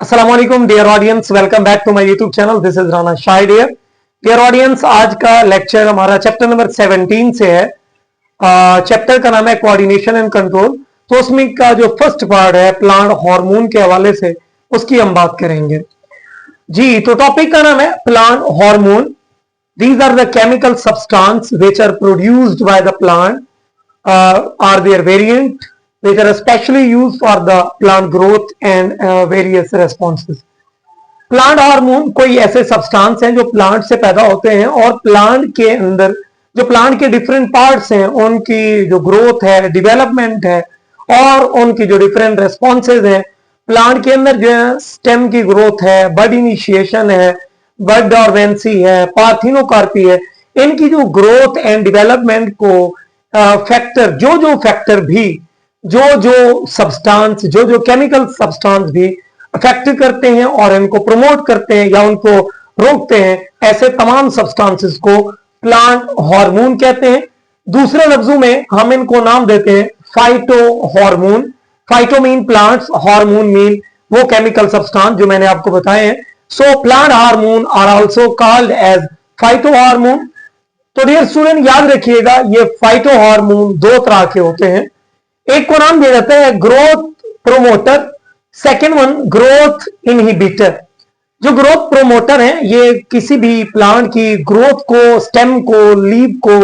अस्सलाम वालेकुम dear audience, welcome back to my YouTube channel. This is Rana Shahid here. Dear audience, आज का lecture हमारा चैप्टर नंबर 17 से है। चैप्टर का नाम है कोऑर्डिनेशन एंड कंट्रोल। तो उसमें का जो फर्स्ट पार्ट है प्लांट हार्मोन के हवाले से, उसकी हम बात करेंगे जी। तो टॉपिक का नाम है plant hormone. These are the chemical substance which are produced by the plant, are their variant which are especially used for the plant growth and various responses. Plant hormone कोई ऐसे सब्सटेंस हैं जो plant से पैदा होते हैं और plant के अंदर जो प्लांट के डिफरेंट पार्ट्स हैं उनकी जो ग्रोथ है, डेवलपमेंट है और उनकी जो डिफरेंट रेस्पॉन्सेज हैं। प्लांट के अंदर जो है स्टेम की ग्रोथ है, बड इनिशिएशन है, बड डॉर्मेंसी है, पार्थिनोकार्पी है। इनकी जो ग्रोथ एंड डेवलपमेंट को फैक्टर जो फैक्टर भी जो सब्सटेंस जो केमिकल सब्सटेंस भी अफेक्ट करते हैं और इनको प्रमोट करते हैं या उनको रोकते हैं, ऐसे तमाम सब्सटेंसेस को प्लांट हार्मोन कहते हैं। दूसरे लफ्जों में हम इनको नाम देते हैं phyto hormone. Phyto mean plants, hormone mean वो केमिकल सब्सटेंस जो मैंने आपको बताए हैं। So plant hormone are also called as phyto hormone. तो डियर स्टूडेंट, याद रखिएगा ये फाइटो हार्मोन दो तरह के होते हैं। एक को नाम दिया जाता है growth promoter, second one growth inhibitor. जो ग्रोथ प्रोमोटर है ये किसी भी प्लांट की ग्रोथ को, स्टेम को, लीव को,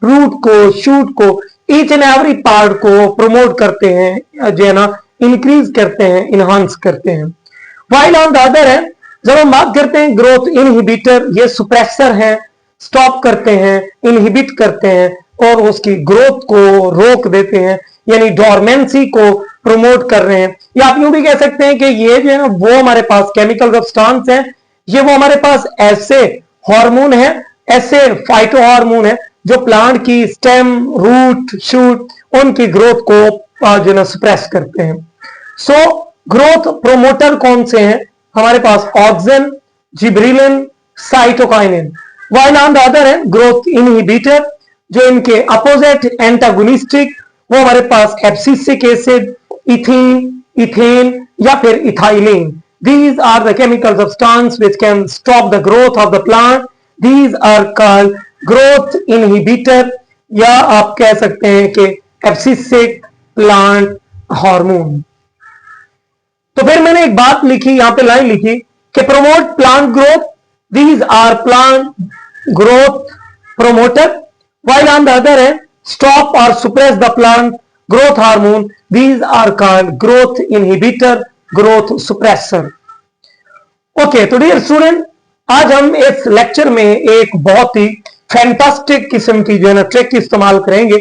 रूट को, शूट को, ईच एंड एवरी पार्ट को प्रमोट करते हैं, जो है ना इंक्रीज करते हैं, इनहांस करते हैं। वाइल ऑन द अदर है, जब हम बात करते हैं ग्रोथ इनहिबिटर, ये सुप्रेसर है, स्टॉप करते हैं, इनहिबिट करते हैं और उसकी ग्रोथ को रोक देते हैं, यानी डॉर्मेंसी को प्रमोट कर रहे हैं। या आप यूं भी कह सकते हैं कि ये जो है ना वो हमारे पास केमिकल सब्सटेंस है, ये वो हमारे पास ऐसे हार्मोन है, ऐसे फाइटो हार्मोन है जो प्लांट की स्टेम, रूट, शूट उनकी ग्रोथ को जो है सप्रेस करते हैं। सो ग्रोथ प्रोमोटर कौन से हैं? हमारे पास auxin, gibberellin, cytokinin. While on the other है ग्रोथ इनहिबिटर, जो इनके अपोजिट एंटागोनिस्टिक, वो हमारे पास एब्सिसिक एसिड, इथीन, इथेन या फिर ethylene. These are the chemical substance which can stop the growth of the plant. These are called growth inhibitor या आप कह सकते हैं कि एब्सिसिक प्लांट हार्मोन। तो फिर मैंने एक बात लिखी, यहां पे लाइन लिखी कि promote plant growth, these are plant growth promoter, while on the other hand stop or suppress the plant growth hormone, these are called growth inhibitor, growth suppressor. Okay, तो डियर स्टूडेंट, आज हम इस lecture में एक बहुत ही fantastic किस्म की जो है ना ट्रिक इस्तेमाल करेंगे,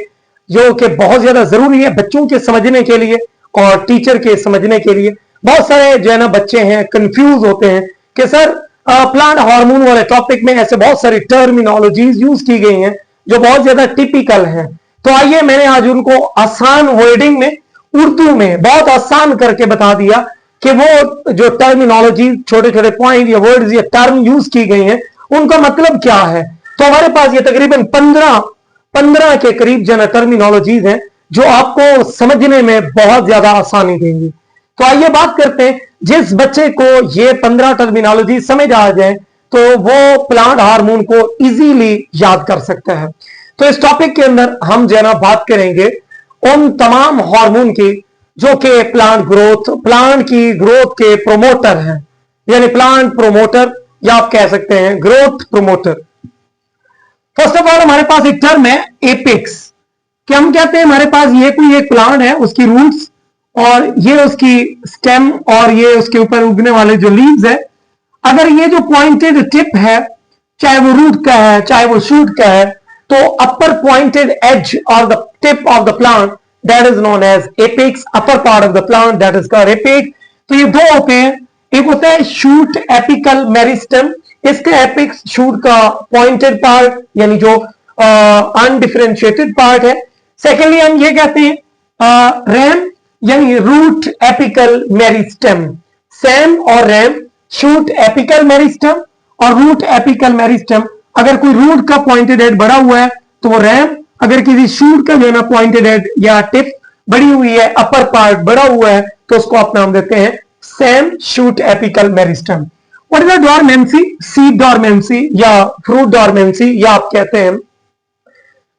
जो कि बहुत ज्यादा जरूरी है बच्चों के समझने के लिए और टीचर के समझने के लिए। बहुत सारे जो है ना बच्चे हैं कंफ्यूज होते हैं कि सर प्लांट हार्मोन वाले टॉपिक में ऐसे बहुत सारी टर्मिनोलॉजीज यूज की गई हैं जो बहुत ज्यादा टिपिकल हैं। तो आइए मैंने आज उनको आसान वर्डिंग में, उर्दू में बहुत आसान करके बता दिया कि वो जो टर्मिनोलॉजी, छोटे छोटे पॉइंट या वर्ड्स या टर्म यूज की गई हैं उनका मतलब क्या है। तो हमारे पास ये तकरीबन 15 के करीब जो है टर्मिनोलॉजीज हैं जो आपको समझने में बहुत ज्यादा आसानी देंगी। तो आइए बात करते हैं, जिस बच्चे को ये 15 टर्मिनोलॉजी समझ आ जाए तो वो प्लांट हार्मोन को इजीली याद कर सकता है। तो इस टॉपिक के अंदर हम जो है ना बात करेंगे उन तमाम हार्मोन की जो कि प्लांट की ग्रोथ के प्रोमोटर हैं, यानी प्लांट प्रोमोटर या आप कह सकते हैं growth promoter. First of all हमारे पास एक टर्म है एपेक्स, कि हम कहते हैं हमारे पास ये कोई एक प्लांट है, उसकी रूट्स और ये उसकी स्टेम और ये उसके ऊपर उगने वाले जो लीव्स है, अगर ये जो पॉइंटेड टिप है, चाहे वो रूट का है चाहे वो शूट का है, तो अपर पॉइंटेड एज और the tip of the plant that is known as apex. Upper part of the plant that is called apex. तो ये दो होते हैं, एक होता है शूट एपिकल मेरिस्टेम, इसका एपेक्स शूट का पॉइंटेड पार्ट यानी जो अनडिफरेंशिएटेड पार्ट है। सेकेंडली हम ये कहते हैं रैम यानी रूट एपिकल मेरिस्टेम। सैम और रैम, शूट एपिकल मेरिस्टेम और रूट एपिकल मेरिस्टेम। अगर कोई रूट का पॉइंटेड एड बड़ा हुआ है तो वो रैम, अगर किसी शूट का जो है ना पॉइंटेड एड या टिप बड़ी हुई है, अपर पार्ट बड़ा हुआ है, तो उसको आप नाम देते हैं stem, shoot, apical, meristem. What is the dormancy? Seed dormancy या फ्रूट डोरमेंसी या आप कहते हैं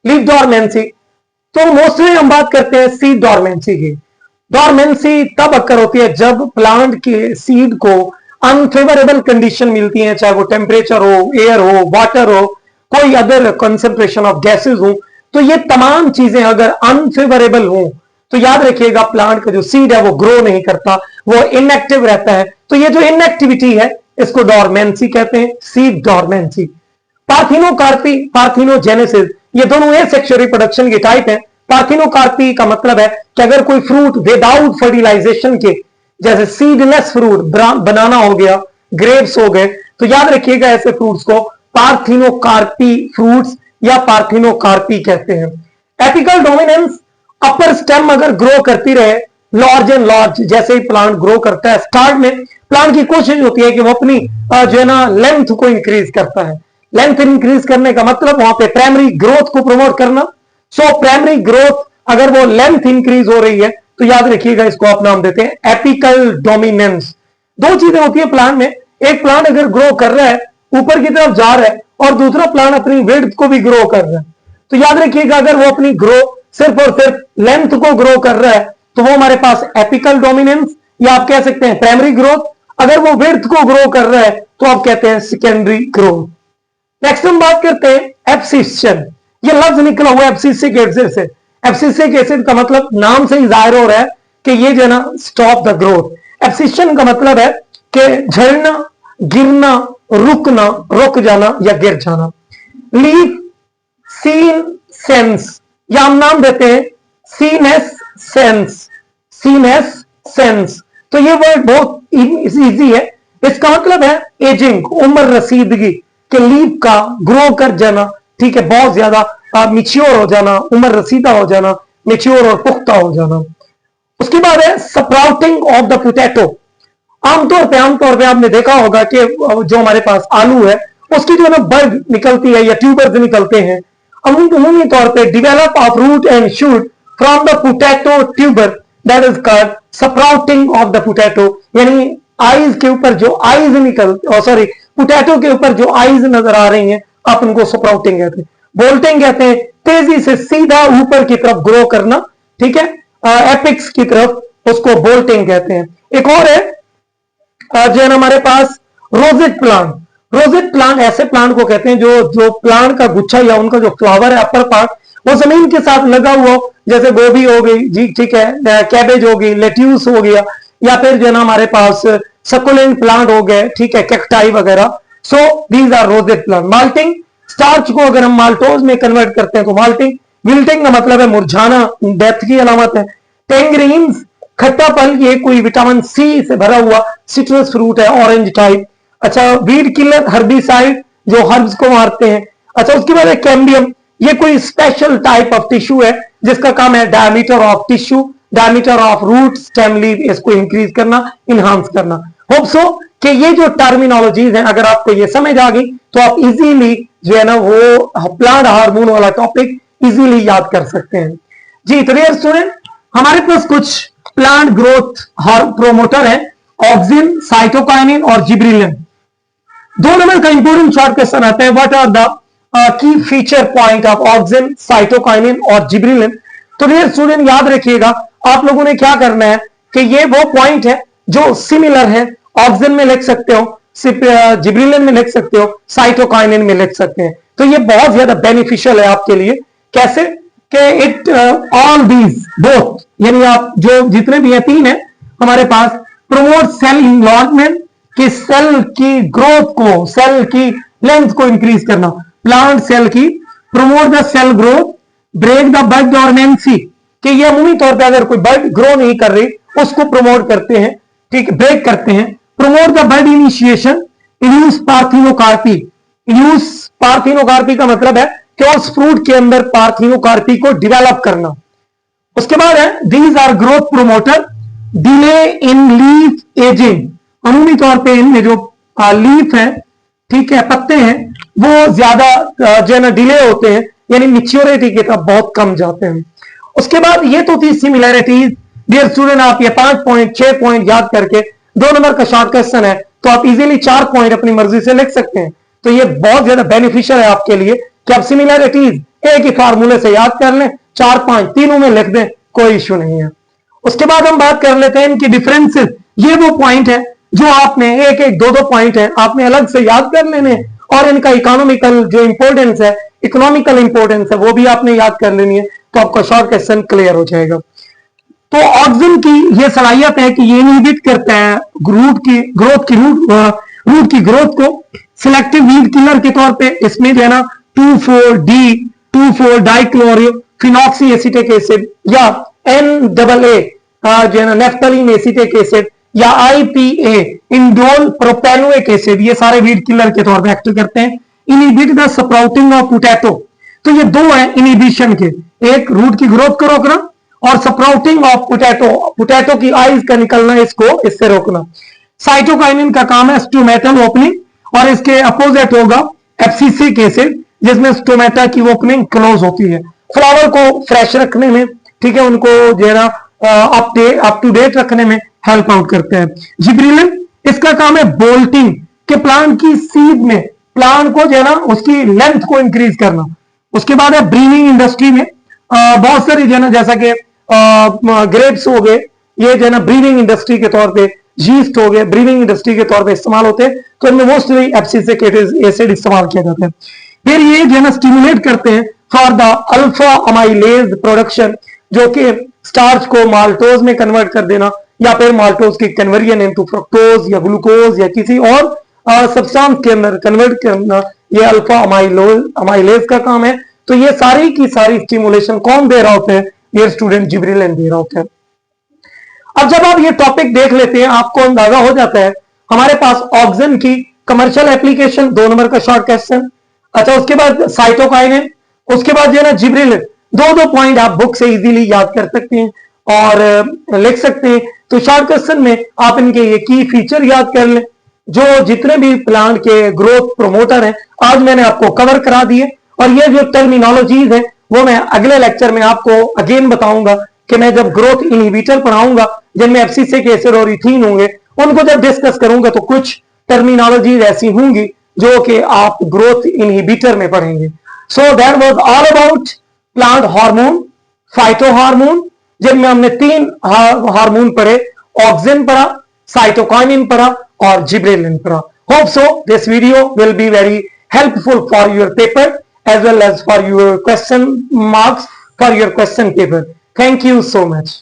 लीफ डोरमेंसी। तो मोस्टली हम बात करते हैं सीड डोरमेंसी की। डोरमेंसी तब अक्कर होती है जब प्लांट के सीड को अनफेवरेबल कंडीशन मिलती है, चाहे वो टेम्परेचर हो, एयर हो, वाटर हो, कोई अदर कंसेंट्रेशन ऑफ गैसेस हो। तो ये तमाम चीजें अगर अनफेवरेबल हो तो याद रखिएगा प्लांट का जो सीड है वो ग्रो नहीं करता, वो इनएक्टिव रहता है। तो ये जो इनएक्टिविटी है इसको डोरमेंसी कहते हैं, सीड डोरमेंसी। पार्थिनोकार्पी, पार्थिनोजेनेसिस, ये दोनों एसेक्सुअल रिप्रोडक्शन के टाइप है। पार्थिनोकार्पी का मतलब है कि अगर कोई फ्रूट विदाउट फर्टिलाइजेशन के, जैसे सीडलेस फ्रूट, बनाना हो गया, ग्रेप्स हो गए, तो याद रखिएगा ऐसे फ्रूट्स को पार्थिनोकार्पी फ्रूट्स या पार्थिनोकार्पी कहते हैं। एपिकल डोमिनेंस, अपर स्टेम अगर ग्रो करती रहे लार्ज एंड लार्ज, जैसे ही प्लांट ग्रो करता है, स्टार्ट में प्लांट की कोशिश होती है कि वो अपनी जो है ना लेंथ को इंक्रीज करता है। लेंथ इंक्रीज करने का मतलब वहां पे प्राइमरी ग्रोथ को प्रमोट करना। सो प्राइमरी ग्रोथ अगर वो लेंथ इंक्रीज हो रही है तो याद रखिएगा इसको आप नाम देते हैं एपिकल डोमिनेंस। दो चीजें होती है प्लांट में, एक प्लांट अगर ग्रो कर रहा है, ऊपर की तरफ जा रहा है, और दूसरा प्लांट अपनी विड्थ को भी ग्रो कर रहा है। तो याद रखिएगा अगर वो अपनी ग्रो सिर्फ और सिर्फ लेंथ को ग्रो कर रहा है तो वो हमारे पास एपिकल डोमिनेंस या आप कह सकते हैं प्राइमरी ग्रोथ। अगर वो विड्थ को ग्रो कर रहा है तो आप कहते हैं सेकेंडरी ग्रोथ। नेक्स्ट हम बात करते हैं एब्सिशन। ये लफ्ज निकला हुआ एब्सिसिक एसिड से। एब्सिसिक एसिड का मतलब नाम से ही जाहिर हो रहा है कि ये जो है ना स्टॉप द ग्रोथ। एब्सिशन का मतलब है कि झड़ना, गिरना, रुकना, रुक जाना या गिर जाना। लीफ सीन सेंस, या हम नाम देते हैं सीनेस सेंस, सीनेस सेंस। तो ये वर्ड बहुत इजी है। इसका मतलब है एजिंग, उम्र रसीदगी, कि लीफ का ग्रो कर जाना, ठीक है, बहुत ज्यादा मिच्योर हो जाना, उम्र रसीदा हो जाना, मिच्योर और पुख्ता हो जाना। उसके बाद है स्प्राउटिंग ऑफ द पोटैटो। आमतौर पे आपने देखा होगा कि जो हमारे पास आलू है उसकी जो है ना बल्ब निकलती है या ट्यूबर्स निकलते हैं। अमूमी तौर पे develop of root and shoot from the potato tuber, that is called sprouting of the potato. यानी आईज के ऊपर जो आईज सॉरी पोटैटो के ऊपर जो आईज नजर आ रही हैं आप उनको स्प्राउटिंग कहते हैं। बोल्टिंग कहते हैं तेजी से सीधा ऊपर की तरफ ग्रो करना, ठीक है, एपिक्स की तरफ, उसको बोल्टिंग कहते हैं। एक और है जो है ना हमारे पास रोजेट प्लांट। रोजेट प्लांट ऐसे प्लांट को कहते हैं जो प्लांट का गुच्छा या उनका जो फ्लावर है अपर पार्ट वो जमीन के साथ लगा हुआ हो, जैसे गोभी हो गई जी, ठीक है, कैबेज हो गई, लेट्यूस हो गया, या फिर जो है ना हमारे पास सकुलेंट प्लांट हो गए, ठीक है, कैक्टाई वगैरह। So these are rosette plant. Malting, starch को अगर हम माल्टोज में कन्वर्ट करते हैं तो माल्टिंग। विल्टिंग का मतलब है मुरझाना, डेथ की अलामत है। टेंगरीन्स, खट्टा फल, ये कोई विटामिन सी से भरा हुआ सिट्रस फ्रूट है, ऑरेंज टाइप। अच्छा, वीड किलर, हर्बिसाइड जो हर्ब्स को मारते हैं। अच्छा, उसके बाद है कैम्बियम, ये कोई स्पेशल टाइप ऑफ टिश्यू है जिसका काम है diameter of tissue, diameter of root, stem, leave, इसको इंक्रीज करना, इनहांस करना। होप सो कि ये जो टर्मिनोलॉजीज हैं अगर आपको ये समझ आ गई तो आप इजीली जो है ना वो प्लांट हार्मोन वाला टॉपिक इजीली याद कर सकते हैं। जी तो डियर स्टूडेंट, हमारे पास कुछ प्लांट ग्रोथ प्रोमोटर है, ऑक्सिन, साइटोकाइनिन और जिब्रेलिन। 2 नंबर का इंपोर्टेंट शॉर्ट क्वेश्चन आता है, what are the key feature point of auxin, cytokinin और जिब्रेलिन। तो डियर स्टूडेंट याद रखिएगा आप लोगों ने क्या करना है कि ये वो पॉइंट है जो सिमिलर है, ऑक्सिन में लिख सकते हो, जिब्रेलिन में लिख सकते हो, साइटोकाइनिन में लिख सकते हैं। तो ये बहुत ज्यादा बेनिफिशियल है आपके लिए। कैसे कि इट ऑल दीज बोथ, यानी आप जो जितने भी हैं 3 है हमारे पास, प्रमोट सेल इनलॉन्जमेंट, कि सेल की ग्रोथ को, सेल की लेंथ को इंक्रीज करना, प्लांट सेल की, promote the cell growth, break the bud dormancy, कि ये अमूमी तौर पे अगर कोई बड ग्रो नहीं कर रही उसको प्रमोट करते हैं, ठीक, ब्रेक करते हैं। Promote the bud initiation, induce parthenocarpy. Induce parthenocarpy का मतलब है कि उस फ्रूट के अंदर पार्थिनोकार्पी को डेवलप करना। उसके बाद है these are growth promoter, delay in leaf ageing, अमूमी तौर पे इनमें जो लीफ है, ठीक है, पत्ते हैं, वो ज्यादा जो है ना डिले होते हैं, यानी मिच्योरिटी की तरफ बहुत कम जाते हैं। उसके बाद ये तो थी सिमिलैरिटीज। डियर स्टूडेंट, आप ये 5 पॉइंट 6 पॉइंट याद करके 2 नंबर का शॉर्ट क्वेश्चन है, तो आप इजीली 4 पॉइंट अपनी मर्जी से लिख सकते हैं। तो ये बहुत ज्यादा बेनिफिशियल है आपके लिए कि आप सिमिलैरिटीज एक ही फार्मूले से याद कर लें, 4-5 तीनों में लिख दें, कोई इश्यू नहीं है। उसके बाद हम बात कर लेते हैं इनकी डिफरेंसेस। ये वो पॉइंट है जो आपने एक एक 2-2 पॉइंट है आपने अलग से याद कर लेने, और इनका इकोनॉमिकल जो इंपॉर्टेंस है, इकोनॉमिकल इंपॉर्टेंस है, वो भी आपने याद कर लेनी है, तो आपका शॉर्ट क्वेश्चन क्लियर हो जाएगा। तो ऑक्सिन की ये सलाहियत है कि ये इनहिबिट करता है रूट की ग्रोथ को सिलेक्टिव वीड किलर के तौर पे। इसमें जो है ना 2,4-D 2,4-डाइक्लोरोफिनॉक्सी एसिटिक एसिड या NAA जो है ना नेफ्थलीन एसिटिक एसिड या IPA इंडोल प्रोपेनोइक एसिड, ये सारे वीड किलर के तौर पे एक्ट करते हैं। Inhibit the sprouting of potato, तो ये दो है इनहिबिशन के, एक रूट की ग्रोथ को रोकना और स्प्राउटिंग ऑफ पोटैटो की आइज का निकलना, इसको इससे रोकना। साइटोकाइनिन का काम है स्टोमेटल ओपनिंग, और इसके अपोजिट होगा एब्सिसिक एसिड जिसमें स्टोमेटा की ओपनिंग क्लोज होती है। फ्लावर को फ्रेश रखने में, ठीक है, उनको जो है ना अप टू डेट रखने में हेल्प आउट करते हैं। जिब्रेलिन, इसका काम है बोल्टिंग के प्लांट की सीड में, प्लांट को जो है ना उसकी लेंथ को इंक्रीज करना। उसके बाद है ब्रीविंग इंडस्ट्री में बहुत सारी जो है ना, जैसा कि ग्रेप्स हो गए, ये जो है ना ब्रीविंग इंडस्ट्री के तौर पे, यीस्ट हो गए ब्रीविंग इंडस्ट्री के तौर पे इस्तेमाल होते हैं, तो इनमें मोस्टली एब्सिसिक एसिड इस्तेमाल किया जाता है। फिर ये जो है ना स्टिमुलेट करते हैं for the alpha amylase production, जो कि स्टार्च को माल्टोज में कन्वर्ट कर देना, या फिर माल्टोज की कन्वर्जन इनटू फ्रक्टोज या ग्लूकोज या किसी और सब्सटेंस के अंदर कन्वर्ट करना, ये अल्फा अमाइलेज का काम है। तो ये सारी की सारी स्टिमुलेशन कौन दे रहा होता है? ये स्टूडेंट जिब्रेलिन दे रहा होता है। अब जब आप ये टॉपिक देख लेते हैं, आपको अंदाजा हो जाता है हमारे पास ऑक्सिन की कमर्शियल एप्लीकेशन, 2 नंबर का शॉर्ट क्वेश्चन। अच्छा, उसके बाद साइटोकाइनिन, उसके बाद जो है ना जिब्रेलिन, 2-2 पॉइंट आप बुक से इजीली याद कर सकते हैं और लिख सकते हैं। तो शॉर्ट क्वेश्चन में आप इनके ये की फीचर याद कर लें, जो जितने भी प्लांट के ग्रोथ प्रोमोटर हैं आज मैंने आपको कवर करा दिए, और ये जो टर्मिनोलॉजीज है वो मैं अगले लेक्चर में आपको अगेन बताऊंगा कि मैं जब ग्रोथ इनहिबिटर पढ़ाऊंगा जिनमें एब्सिसिक एसिड और इथीन होंगे, उनको जब डिस्कस करूंगा तो कुछ टर्मिनोलॉजीज ऐसी होंगी जो कि आप ग्रोथ इनहिबिटर में पढ़ेंगे। So that was all about plant hormone, phyto hormone, जिनमें हमने 3 हार्मोन पढ़े, ऑक्सिन पढ़ा, साइटोकाइनिन पढ़ा और जिब्रेलिन पढ़ा। Hope so this video will be very helpful for your paper as well as for your question marks for your question paper. Thank you so much.